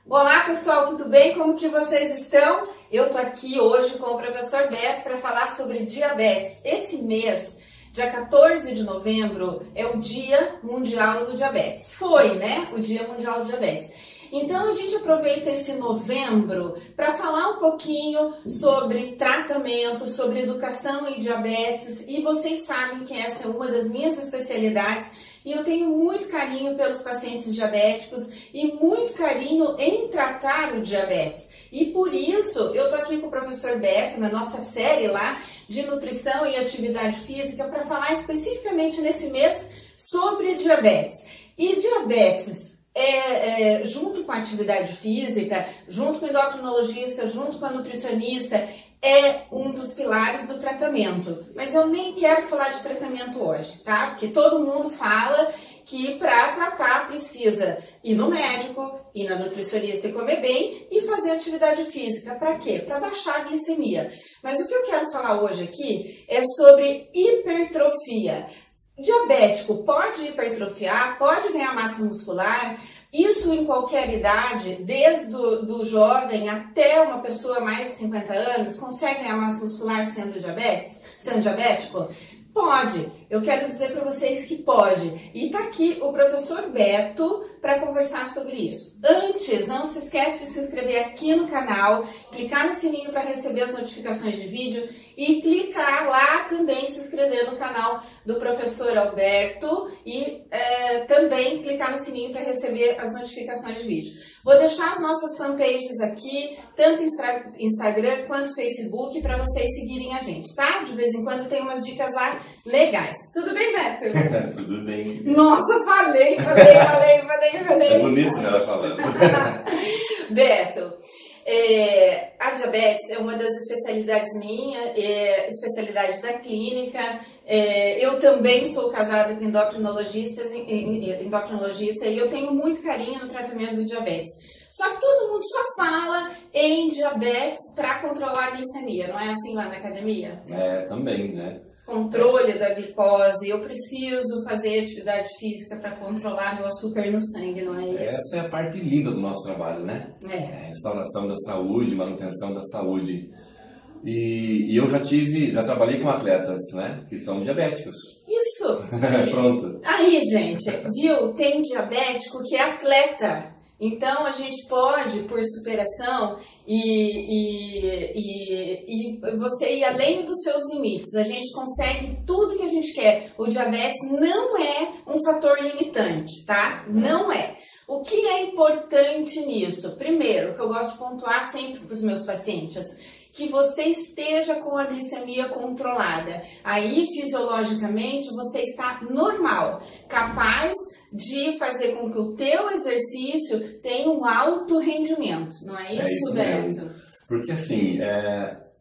Olá pessoal, tudo bem? Como que vocês estão? Eu tô aqui hoje com o professor Beto para falar sobre diabetes. Esse mês, dia 14 de novembro, é o Dia Mundial do Diabetes. Foi, né? O Dia Mundial do Diabetes. Então a gente aproveita esse novembro para falar um pouquinho sobre tratamento, sobre educação em diabetes, e vocês sabem que essa é uma das minhas especialidades. E eu tenho muito carinho pelos pacientes diabéticos e muito carinho em tratar o diabetes. E por isso eu tô aqui com o professor Beto na nossa série lá de nutrição e atividade física para falar especificamente nesse mês sobre diabetes. E diabetes junto com a atividade física, junto com o endocrinologista, junto com a nutricionista, é um dos pilares do tratamento. Mas eu nem quero falar de tratamento hoje, tá? Porque todo mundo fala que para tratar precisa ir no médico, ir na nutricionista e comer bem e fazer atividade física. Para quê? Para baixar a glicemia. Mas o que eu quero falar hoje aqui é sobre hipertrofia. Diabético pode hipertrofiar, pode ganhar massa muscular, isso em qualquer idade, desde do jovem até uma pessoa mais de 50 anos, consegue ganhar massa muscular sendo diabético? Pode, eu quero dizer para vocês que pode. E tá aqui o professor Beto para conversar sobre isso. Antes, não se esquece de se inscrever aqui no canal, clicar no sininho para receber as notificações de vídeo e clicar lá também, se inscrever no canal do professor Alberto e também clicar no sininho para receber as notificações de vídeo. Vou deixar as nossas fanpages aqui, tanto Instagram quanto Facebook, para vocês seguirem a gente, tá? De vez em quando tem umas dicas lá legais. Tudo bem, Beto? Tudo bem. Nossa, falei. É bonito ela falando. Beto, a diabetes é uma das especialidades minha, especialidade da clínica. Eu também sou casada com endocrinologista e eu tenho muito carinho no tratamento do diabetes. Só que todo mundo só fala em diabetes para controlar a glicemia, não é assim lá na academia? Também, né? Controle da glicose, eu preciso fazer atividade física para controlar meu açúcar no sangue, não é isso? Essa é a parte linda do nosso trabalho, né? Restauração da saúde, manutenção da saúde. E eu já trabalhei com atletas, né? Que são diabéticos. Isso! Pronto. Aí, gente, viu? Tem diabético que é atleta. Então, a gente pode, por superação e você ir além dos seus limites. A gente consegue tudo que a gente quer. O diabetes não é um fator limitante, tá? Não é. O que é importante nisso? Primeiro, o que eu gosto de pontuar sempre para os meus pacientes, que você esteja com a glicemia controlada. Aí, fisiologicamente, você está normal, capaz de fazer com que o teu exercício tenha um alto rendimento. Não é isso, Beto? Porque assim,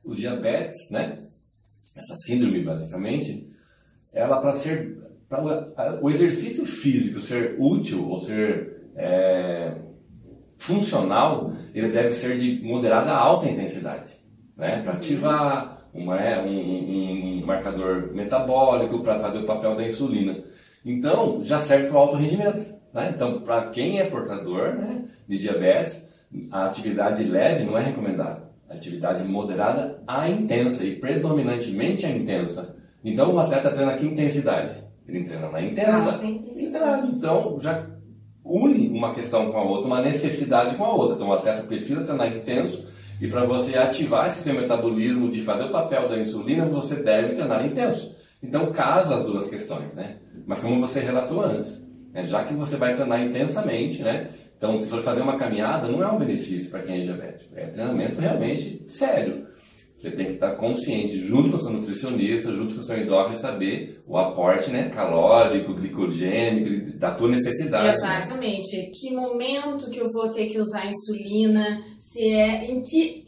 o diabetes, né? Essa síndrome, basicamente, ela para o exercício físico ser útil ou ser funcional, ele deve ser de moderada a alta intensidade, né? Para ativar um marcador metabólico, para fazer o papel da insulina. Então, já serve para o alto rendimento, né? Então, para quem é portador, né, de diabetes, a atividade leve não é recomendada. A atividade moderada a intensa e predominantemente a intensa. Então, o atleta treina que intensidade? Ele treina na intensa. Então, já une uma questão com a outra, uma necessidade com a outra. Então, o atleta precisa treinar intenso e para você ativar esse seu metabolismo de fazer o papel da insulina, você deve treinar intenso. Então, casa as duas questões, né? Mas como você relatou antes, né? Já que você vai treinar intensamente, né? Então, se for fazer uma caminhada, não é um benefício para quem é diabético. É treinamento realmente sério. Você tem que estar consciente, junto com o seu nutricionista, junto com o seu endócrino, saber o aporte, né, calórico, glicogênico, da tua necessidade. Exatamente. Né? Que momento que eu vou ter que usar insulina,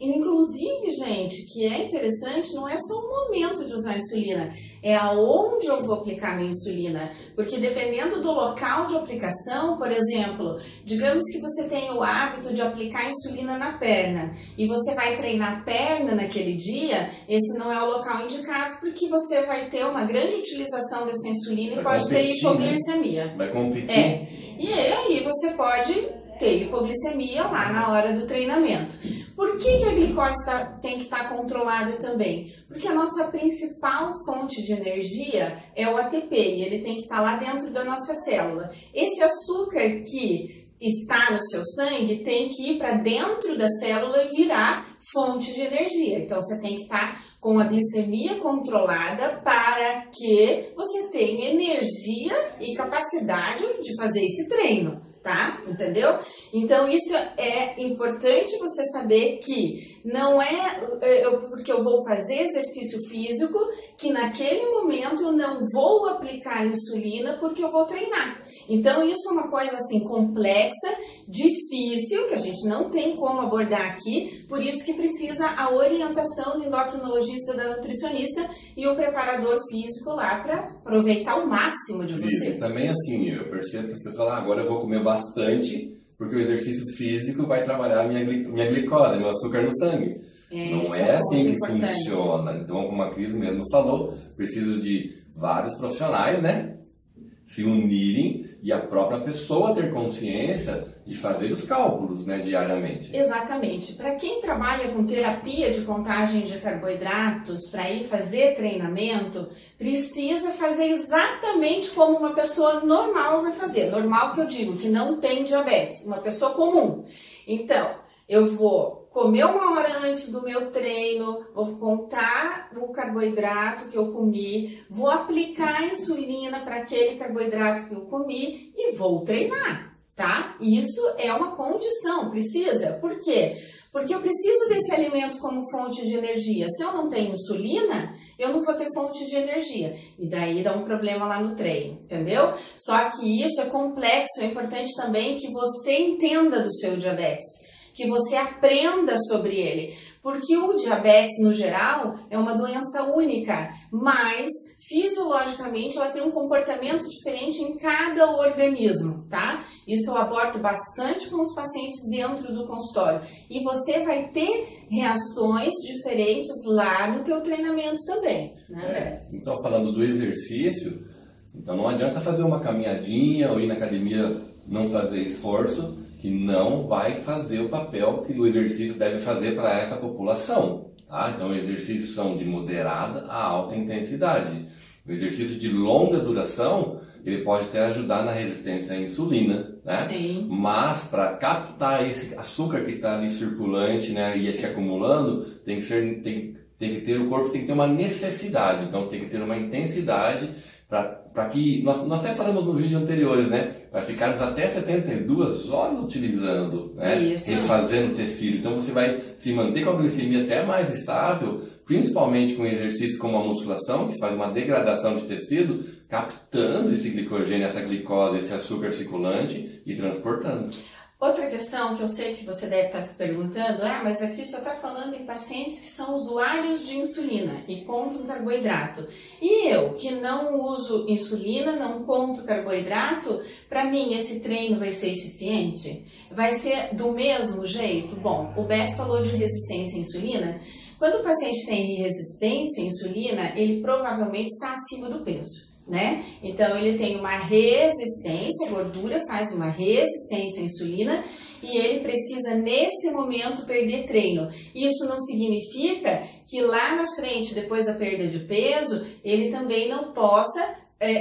inclusive, gente, que é interessante, não é só o momento de usar insulina, é aonde eu vou aplicar minha insulina. Porque dependendo do local de aplicação, por exemplo, digamos que você tem o hábito de aplicar insulina na perna e você vai treinar a perna naquele dia, esse não é o local indicado porque você vai ter uma grande utilização dessa insulina e pode ter hipoglicemia. Né? Vai competir. E aí você pode ter hipoglicemia lá na hora do treinamento. Por que a glicose tem que estar controlada também? Porque a nossa principal fonte de energia é o ATP e ele tem que estar lá dentro da nossa célula. Esse açúcar que está no seu sangue tem que ir para dentro da célula e virar fonte de energia. Então, você tem que estar com a glicemia controlada para que você tenha energia e capacidade de fazer esse treino, tá? Entendeu? Então, isso é importante você saber que não é porque eu vou fazer exercício físico que naquele momento eu não vou aplicar insulina porque eu vou treinar. Então, isso é uma coisa assim complexa, difícil, que a gente não tem como abordar aqui, por isso que precisa a orientação do endocrinologista, da nutricionista e o preparador físico lá para aproveitar o máximo de você. E também assim, eu percebo que as pessoas falam, agora eu vou comer bastante, porque o exercício físico vai trabalhar a minha glicose, meu açúcar no sangue. Não é assim que funciona. Então, como a Cris mesmo falou, preciso de vários profissionais, né? Se unirem e a própria pessoa ter consciência de fazer os cálculos, né, diariamente. Exatamente. Para quem trabalha com terapia de contagem de carboidratos, para ir fazer treinamento, precisa fazer exatamente como uma pessoa normal vai fazer. Normal que eu digo, que não tem diabetes, uma pessoa comum. Então, eu vou comer 1 hora antes do meu treino, vou contar o carboidrato que eu comi, vou aplicar a insulina para aquele carboidrato que eu comi e vou treinar, tá? Isso é uma condição, precisa. Por quê? Porque eu preciso desse alimento como fonte de energia. Se eu não tenho insulina, eu não vou ter fonte de energia. E daí dá um problema lá no treino, entendeu? Só que isso é complexo, é importante também que você entenda do seu diabetes, que você aprenda sobre ele, porque o diabetes, no geral, é uma doença única, mas fisiologicamente ela tem um comportamento diferente em cada organismo, tá? Isso eu abordo bastante com os pacientes dentro do consultório. E você vai ter reações diferentes lá no teu treinamento também, né? Então, falando do exercício, então não adianta fazer uma caminhadinha ou ir na academia, não fazer esforço, que não vai fazer o papel que o exercício deve fazer para essa população, tá? Então, exercícios são de moderada a alta intensidade. O exercício de longa duração, ele pode até ajudar na resistência à insulina, né? Sim. Mas, para captar esse açúcar que está ali circulante, né, e se acumulando, tem que ter, o corpo tem que ter uma necessidade, então tem que ter uma intensidade para que, nós até falamos nos vídeos anteriores, né? Para ficarmos até 72 horas utilizando, né? Refazendo o tecido. Então você vai se manter com a glicemia até mais estável, principalmente com exercício como a musculação, que faz uma degradação de tecido, captando esse glicogênio, essa glicose, esse açúcar circulante e transportando. Outra questão que eu sei que você deve estar se perguntando é, mas a Cris está falando em pacientes que são usuários de insulina e contam carboidrato. E eu, que não uso insulina, não conto carboidrato, para mim esse treino vai ser eficiente? Vai ser do mesmo jeito? Bom, o Beto falou de resistência à insulina. Quando o paciente tem resistência à insulina, ele provavelmente está acima do peso, né? Então ele tem uma resistência, a gordura faz uma resistência à insulina e ele precisa nesse momento perder treino. Isso não significa que lá na frente, depois da perda de peso, ele também não possa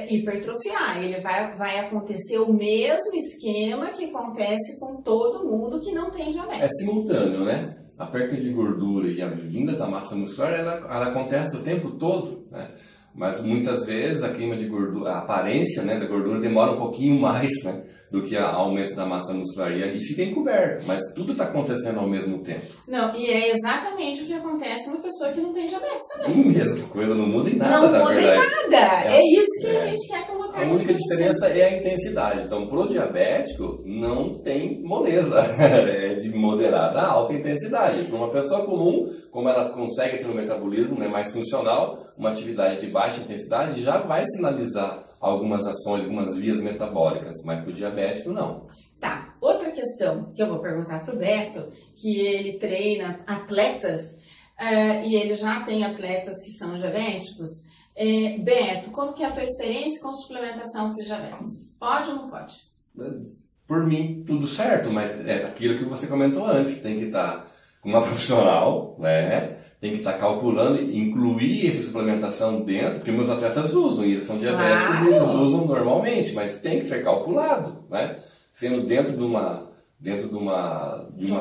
hipertrofiar. Ele vai acontecer o mesmo esquema que acontece com todo mundo que não tem diabetes. É simultâneo, né? A perda de gordura e a vinda da massa muscular, ela acontece o tempo todo, né? Mas muitas vezes a queima de gordura, a aparência, né, da gordura demora um pouquinho mais, né, do que o aumento da massa muscular e fica encoberto, mas tudo está acontecendo ao mesmo tempo. Não, e é exatamente o que acontece numa pessoa que não tem diabetes também. Mesma coisa, não muda em nada, na verdade. Não muda em nada, é isso que a gente quer colocar. A única diferença é a intensidade. Então, pro diabético, não tem moleza, é de moderada a alta intensidade. Para uma pessoa comum, como ela consegue ter um metabolismo, né, mais funcional, uma atividade de baixa intensidade já vai sinalizar algumas ações, algumas vias metabólicas, mas para o diabético não. Tá, outra questão que eu vou perguntar para o Beto, que ele treina atletas e ele já tem atletas que são diabéticos. Beto, como que é a tua experiência com suplementação para diabetes? Pode ou não pode? por mim, tudo certo, mas é aquilo que você comentou antes, tem que estar com uma profissional, né? Tem que estar calculando, incluir essa suplementação dentro, porque meus atletas usam, e eles são diabéticos, e eles usam normalmente, mas tem que ser calculado, né? Sendo dentro de um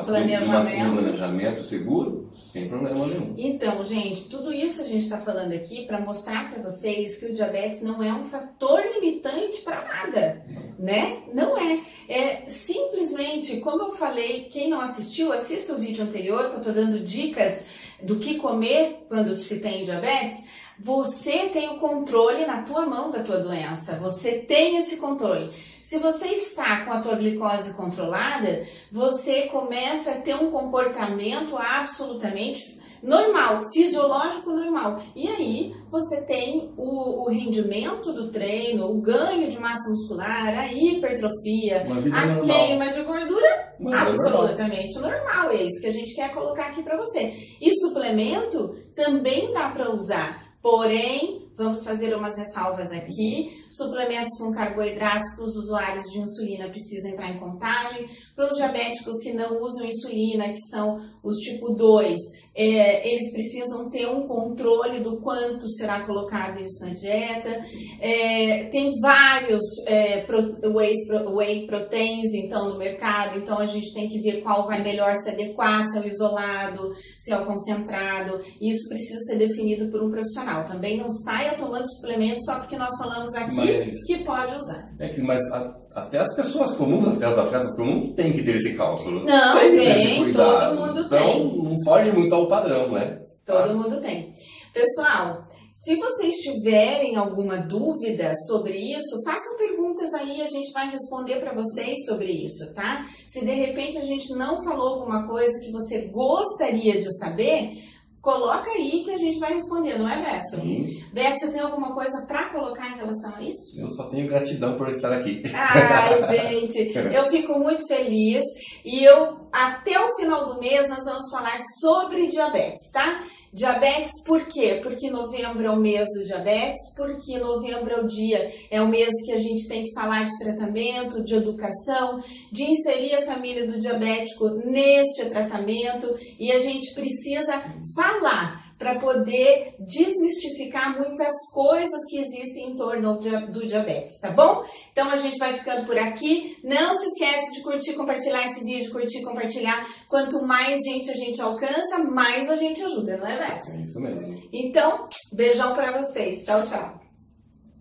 planejamento seguro, sem problema nenhum. Então, gente, tudo isso a gente está falando aqui para mostrar para vocês que o diabetes não é um fator limitante para nada, né? Não é. É simplesmente, como eu falei, quem não assistiu, assista o vídeo anterior, que eu estou dando dicas do que comer quando se tem diabetes. Você tem o controle na tua mão da tua doença, você tem esse controle. Se você está com a tua glicose controlada, você começa a ter um comportamento absolutamente normal, fisiológico normal. E aí você tem o rendimento do treino, o ganho de massa muscular, a hipertrofia, a queima de gordura absolutamente normal. É isso que a gente quer colocar aqui para você. E suplemento também dá para usar. Porém, vamos fazer umas ressalvas aqui. Suplementos com carboidratos para os usuários de insulina precisa entrar em contagem. Para os diabéticos que não usam insulina, que são os tipo 2, eles precisam ter um controle do quanto será colocado isso na dieta. Tem vários whey proteins então, no mercado, então a gente tem que ver qual vai melhor se adequar, se é o isolado, se é o concentrado. Isso precisa ser definido por um profissional. Também não saia tomando suplemento só porque nós falamos aqui que pode usar. Mas até as pessoas comuns, até os atletas comuns, tem que ter esse cálculo. Não, tem, todo mundo tem. Então, não foge muito ao padrão, né? Todo mundo tem. Pessoal, se vocês tiverem alguma dúvida sobre isso, façam perguntas aí, a gente vai responder para vocês sobre isso, tá? Se de repente a gente não falou alguma coisa que você gostaria de saber, coloca aí que a gente vai responder, não é, Beto? Sim. Beto, você tem alguma coisa para colocar em relação a isso? Eu só tenho gratidão por estar aqui. Ai, gente, eu fico muito feliz e até o final do mês nós vamos falar sobre diabetes, tá? Diabetes por quê? Porque novembro é o mês do diabetes, porque novembro é o mês que a gente tem que falar de tratamento, de educação, de inserir a família do diabético neste tratamento, e a gente precisa falar para poder desmistificar muitas coisas que existem em torno do diabetes, tá bom? Então a gente vai ficando por aqui. Não se esquece de curtir, compartilhar esse vídeo, curtir, compartilhar. Quanto mais gente a gente alcança, mais a gente ajuda, não é, Beto? É isso mesmo. Então, beijão para vocês. Tchau, tchau.